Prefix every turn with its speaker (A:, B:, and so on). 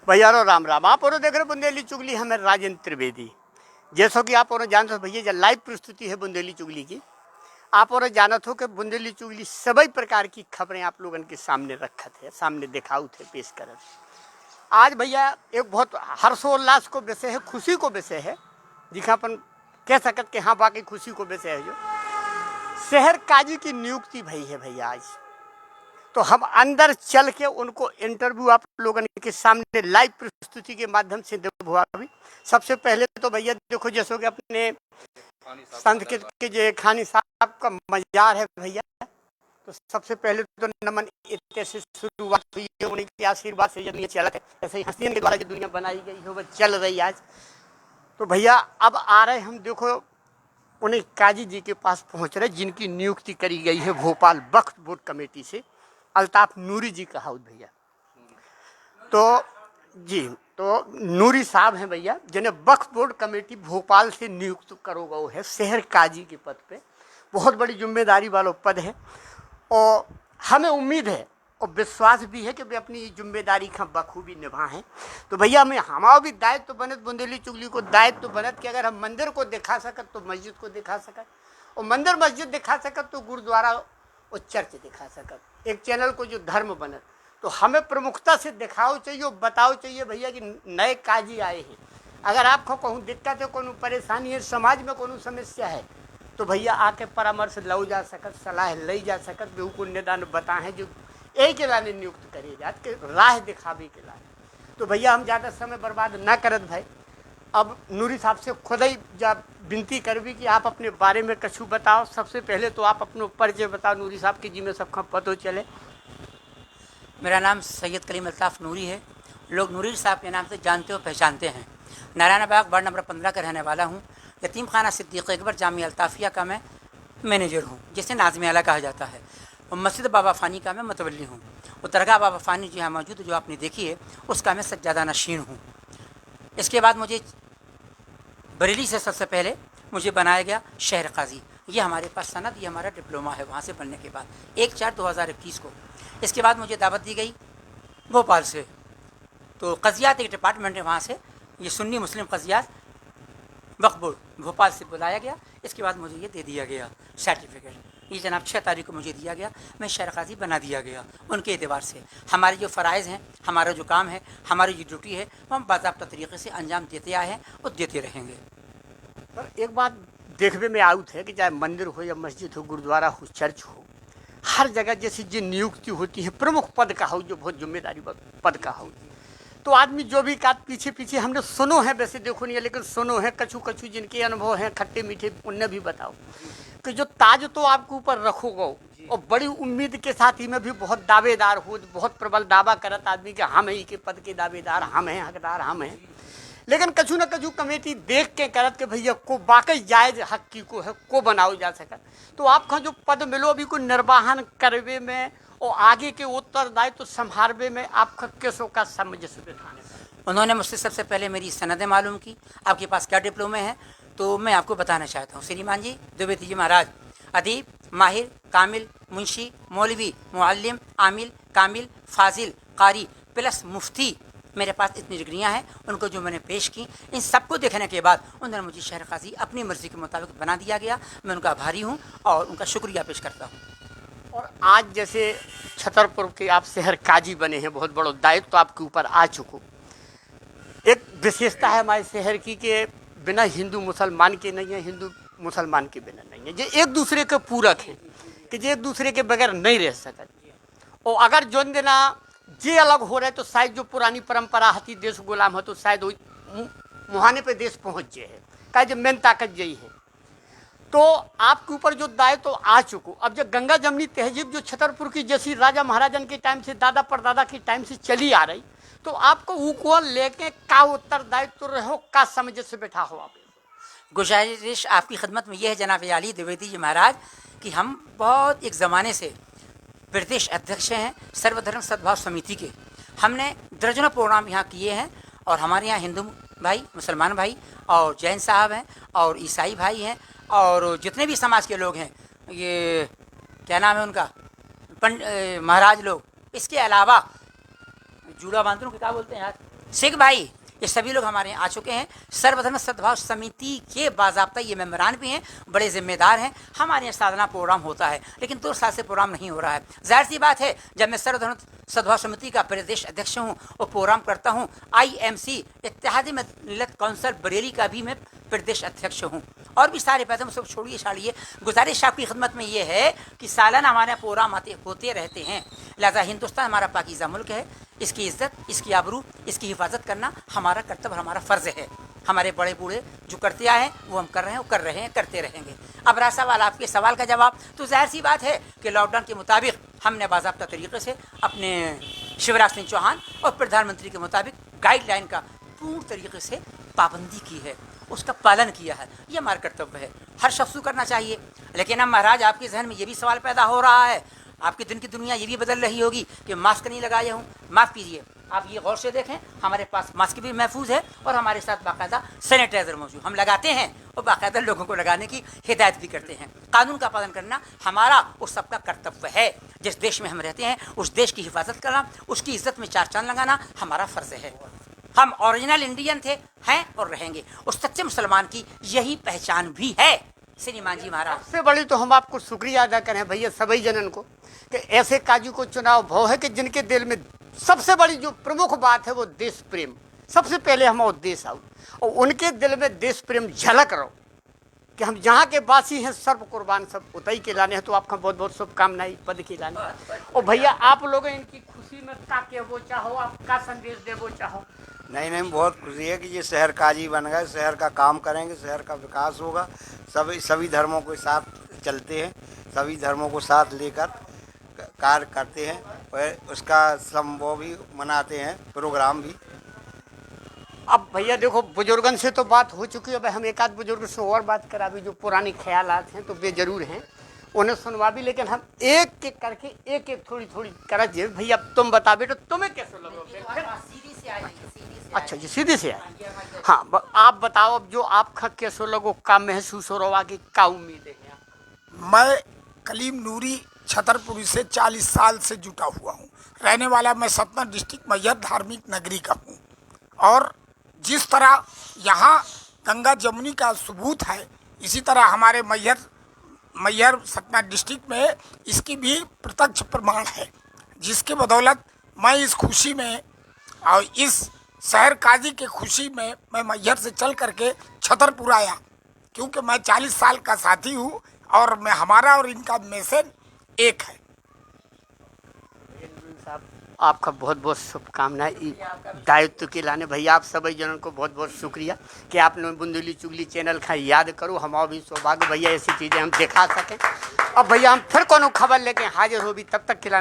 A: भैया राम राम। आप और देख रहे बुंदेली चुगली, हमें राजेंद्र त्रिवेदी। जैसा कि आप और जानते हो भैया, जो लाइव प्रस्तुति है बुंदेली चुगली की, आप और जानत हो कि बुंदेली चुगली सभी प्रकार की खबरें आप लोगों के सामने रखत है, सामने दिखाऊ थे, पेश करत। आज भैया एक बहुत हर्षोल्लास को विषय है, खुशी को विषय है, जिसका अपन कह सकत कि हाँ बाकी खुशी को विषय है। जो शहर काजी की नियुक्ति भई है भैया आज, तो हम अंदर चल के उनको इंटरव्यू आप लोगों के सामने लाइव प्रस्तुति के माध्यम से देवो। अभी सबसे पहले तो भैया देखो, जैसे कि अपने संत के जो खानी साहब का मजार है भैया, तो सबसे पहले तो नमन इतने से शुरुआत हुई है, उन्हीं के आशीर्वाद से दुनिया चला है। ऐसे ही हस्तियों के द्वारा जो दुनिया बनाई गई है वो चल रही आज। तो भैया अब आ रहे हम, देखो उन्हें काजी जी के पास पहुंच रहे, जिनकी नियुक्ति करी गई है भोपाल वक्फ बोर्ड कमेटी से, अल्ताफ नूरी जी का हाउस भैया। तो जी, तो नूरी साहब हैं भैया, जिन्हें वक्फ बोर्ड कमेटी भोपाल से नियुक्त करो गए है शहर काजी के पद पे। बहुत बड़ी जिम्मेदारी वाला पद है और हमें उम्मीद है और विश्वास भी है कि वे अपनी जिम्मेदारी का बखूबी निभाएं। तो भैया हमें हमारा भी दायित्व बनत, बुंदेली चुगली को दायित्व बनत कि अगर हम मंदिर को दिखा सकत तो मस्जिद को दिखा सकत, और मंदिर मस्जिद दिखा सकत तो गुरुद्वारा और चर्च दिखा सकत। एक चैनल को जो धर्म बनत, तो हमें प्रमुखता से दिखाओ चाहिए, बताओ चाहिए भैया कि नए काजी आए हैं। अगर आपको कहूँ दिक्कत है, कोनो परेशानी है, समाज में कोनो समस्या है, तो भैया आके परामर्श लो जा सकत, सलाह ले जा सकत, बेहू को निदान बताएं जो एक के लाने नियुक्त करे जात के राह दिखावे के लाने। तो भैया हम ज़्यादा समय बर्बाद ना करत भाई, अब नूरी साहब से खुद ही जब विनती करवी कि आप अपने बारे में कछु बताओ। सबसे पहले तो आप अपना परिचय बताओ नूरी साहब की, जी में सबका पता चले।
B: मेरा नाम सैयद कलीम अल्ताफ़ नूरी है, लोग नूरी साहब के नाम से जानते और पहचानते हैं। नारायणाबाग वार्ड नंबर 15 का रहने वाला हूँ। यतीम खाना सिद्दीक़ अकबर जामिया अल्ताफ़िया का मैं मैनेजर हूँ, जिसे नाज़िम आला कहा जाता है। और मस्जिद बाबा फ़ानी का मैं मतवल्ली हूँ। और दरगाह बाबा फ़ानी जो है मौजूद, जो आपने देखी है, उसका मैं सज्जादा नशीन हूँ। इसके बाद मुझे बरेली से सबसे पहले मुझे बनाया गया शहर काजी। ये हमारे पास सनद, ये हमारा डिप्लोमा है वहाँ से बनने के बाद 1/4/2021 को। इसके बाद मुझे दावत दी गई भोपाल से, तो कज़ियात एक डिपार्टमेंट है वहाँ से, ये सुन्नी मुस्लिम कज़ियात वक्फ बोर्ड भोपाल से बुलाया गया। इसके बाद मुझे ये दे दिया गया सर्टिफिकेट, ये जनाब 6 तारीख को मुझे दिया गया, मैं शहर काजी बना दिया गया। उनके एतबार से हमारे जो फ़राइज़ हैं, हमारा जो काम है, हमारी जो ड्यूटी है, वो हम बाज़ाब्ता तरीक़े से अंजाम देते आए हैं और देते रहेंगे।
A: पर एक बात देखने में आउट है कि चाहे मंदिर हो या मस्जिद हो, गुरुद्वारा हो, चर्च हो, हर जगह जैसी जो नियुक्ति होती है प्रमुख पद का हो, जो बहुत जिम्मेदारी पद का हो, तो आदमी जो भी का पीछे पीछे हमने सुनो है, वैसे देखो नहीं है लेकिन सुनो है, कछु कछु जिनके अनुभव हैं खट्टे मीठे, उनने भी बताओ कि जो ताज तो आपके ऊपर रखोगे और बड़ी उम्मीद के साथ ही में भी बहुत दावेदार हो, बहुत प्रबल दावा करत आदमी कि हम ही के पद के दावेदार, हम हैं हकदार, हम हैं। लेकिन कछु न कछु कमेटी देख के करत के भैया को वाकई जायज हक की को है, को बनाओ जा सकत, तो आपका जो पद मिलो अभी को निर्वाहन करवे में और आगे के उत्तरदायित्व तो संभालवे में आपका किसों का समंजस बिठाने।
B: उन्होंने मुझसे सबसे पहले मेरी सनदें मालूम की, आपके पास क्या डिप्लोमे हैं, तो मैं आपको बताना चाहता हूँ। श्रीमान जी द्विवेदी जी महाराज अदीब, माहिर, कामिल, मुंशी, मौलवी, मुअल्लिम, आमिल, कामिल, फाजिल, कारी प्लस मुफ्ती, मेरे पास इतनी डिग्रियाँ हैं। उनको जो मैंने पेश की, इन सबको देखने के बाद उन्होंने मुझे शहर काजी अपनी मर्ज़ी के मुताबिक बना दिया गया। मैं उनका आभारी हूँ और उनका शुक्रिया पेश करता हूँ।
A: और आज जैसे छतरपुर के आप शहर काजी बने हैं, बहुत बड़ा दायित्व तो आपके ऊपर आ चुको। एक विशेषता है हमारे शहर की कि बिना हिंदू मुसलमान के नहीं है, हिंदू मुसलमान के बिना नहीं है, जो एक दूसरे के पूरक हैं, कि जो एक दूसरे के बगैर नहीं रह सकते। और अगर जो देना जे अलग हो रहे तो शायद जो पुरानी परंपरा हती देश गुलाम हो, तो शायद मुहाने पे देश पहुंच जाए है, का जो मेन ताकत यही है। तो आपके ऊपर जो दायित्व तो आ चुको, अब जब गंगा जमनी तहजीब जो छतरपुर की जैसी राजा महाराजन के टाइम से, दादा परदादा के टाइम से चली आ रही, तो आपको वो लेके का उत्तरदायित्व तो रहो, का समझ से बैठा हो आप।
B: गुजारिश आपकी खिदमत में यह है जनाब अली द्विवेदी जी महाराज कि हम बहुत एक ज़माने से प्रदेश अध्यक्ष हैं सर्वधर्म सद्भाव समिति के। हमने दर्जनों प्रोग्राम यहाँ किए हैं और हमारे यहाँ हिंदू भाई, मुसलमान भाई और जैन साहब हैं और ईसाई भाई हैं और जितने भी समाज के लोग हैं, ये क्या नाम है उनका, महाराज लोग, इसके अलावा जूड़ा बांधने को क्या बोलते हैं यार, सिख भाई, ये सभी लोग हमारे यहाँ आ चुके हैं। सर्वधर्म सद्भाव समिति के बाज़ाब्ता ये मेम्बरान भी हैं, बड़े जिम्मेदार हैं। हमारे यहाँ साधना प्रोग्राम होता है, लेकिन 2 साल से प्रोग्राम नहीं हो रहा है। जाहिर सी बात है, जब मैं सर्वधर्म सद्भाव समिति का प्रदेश अध्यक्ष हूँ और प्रोग्राम करता हूँ, IMC इत्तेहादी मिल्लत काउंसिल बरेली का भी मैं प्रदेश अध्यक्ष हूँ, और भी सारे पैदम सब छोड़िए छाड़िए। गुजारिश आपकी खिदमत में ये है कि सालाना हमारे प्रोग्राम होते रहते हैं। लिहाजा हिंदुस्तान हमारा पाकीज़ा मुल्क है, इसकी इज्जत, इसकी आबरू, इसकी हिफाजत करना हमारा कर्तव्य, हमारा फ़र्ज़ है। हमारे बड़े बूढ़े जो करते आए हैं वो हम कर रहे हैं, वो कर रहे हैं, करते रहेंगे। अब रहा सवाल आपके सवाल का जवाब, तो जाहिर सी बात है कि लॉकडाउन के मुताबिक हमने बाज़ाब्ता तरीक़े से अपने शिवराज सिंह चौहान और प्रधानमंत्री के मुताबिक गाइडलाइन का पूर्ण तरीके से पाबंदी की है, उसका पालन किया है। ये हमारा कर्तव्य है, हर शख्स को करना चाहिए। लेकिन अब महाराज आपके जहन में ये भी सवाल पैदा हो रहा है, आपके दिन की दुनिया ये भी बदल रही होगी कि मास्क नहीं लगाया हूँ। माफ़ कीजिए, आप ये गौर से देखें, हमारे पास मास्क भी महफूज है और हमारे साथ बाकायदा सैनिटाइज़र मौजूद, हम लगाते हैं और बाकायदा लोगों को लगाने की हिदायत भी करते हैं। कानून का पालन करना हमारा और सबका कर्तव्य है। जिस देश में हम रहते हैं उस देश की हिफाजत करना, उसकी इज्जत में 4 चांद लगाना हमारा फ़र्ज़ है। हम ओरिजिनल इंडियन थे, हैं और रहेंगे। उस सच्चे मुसलमान की यही पहचान भी है। श्रीमान जी महाराज,
A: सबसे बड़ी तो हम आपको शुक्रिया अदा करें भैया सभी जनन को कि ऐसे काजू को चुनाव भाव है कि जिनके दिल में सबसे बड़ी जो प्रमुख बात है वो देश प्रेम। सबसे पहले हम और देश आओ, और उनके दिल में देश प्रेम झलक रहो कि हम जहाँ के वासी हैं, सर्व कुर्बान सब उतई के लाने हैं। तो आपका बहुत बहुत शुभकामनाएं पद के लाने। और भैया आप लोग इनकी खुशी में क्या कहना चाहो, आप क्या संदेश देवो चाहो?
C: नहीं, बहुत खुशी है कि ये शहर काजी बन गए, शहर का काम करेंगे, शहर का विकास होगा। सभी धर्मों के साथ चलते हैं, सभी धर्मों को साथ लेकर कार्य करते हैं और उसका संभव भी मनाते हैं, प्रोग्राम भी।
A: अब भैया देखो, बुजुर्गन से तो बात हो चुकी है, अब हम एक आध बुजुर्ग से और बात करा भी, जो पुराने ख्यालात हैं तो बेजरूर हैं, उन्हें सुनवा भी। लेकिन हम एक एक करके एक एक थोड़ी थोड़ी करा जे। भैया तुम बता बेटो, तुम्हें कैसे लगोगे? अच्छा जी, सीधे से आए। हाँ, आप बताओ अब जो आपका कैसे लोगों का महसूस हो रहा कि क्या उम्मीद है?
D: मैं कलीम नूरी छतरपुरी से 40 साल से जुटा हुआ हूँ। रहने वाला मैं सतना डिस्ट्रिक्ट मैहर धार्मिक नगरी का हूँ। और जिस तरह यहाँ गंगा जमुनी का सबूत है, इसी तरह हमारे मैहर सतना डिस्ट्रिक्ट में इसकी भी प्रत्यक्ष प्रमाण है, जिसके बदौलत मैं इस खुशी में और इस शहर काजी के खुशी में मैं मैहर से चल करके छतरपुर आया, क्योंकि मैं 40 साल का साथी हूँ और मैं हमारा और इनका मैसेज एक है।
A: आपका बहुत बहुत शुभकामनाएं दायित्व के लाने। भैया आप सभी जनों को बहुत बहुत शुक्रिया कि आपने बुंदेली चुगली चैनल का याद करो। हमारा भी सौभाग्य भैया ऐसी चीज़ें हम दिखा सकें। अब भैया हम फिर कोनो खबर लेके हाजिर हो भी, तब तक खिलाने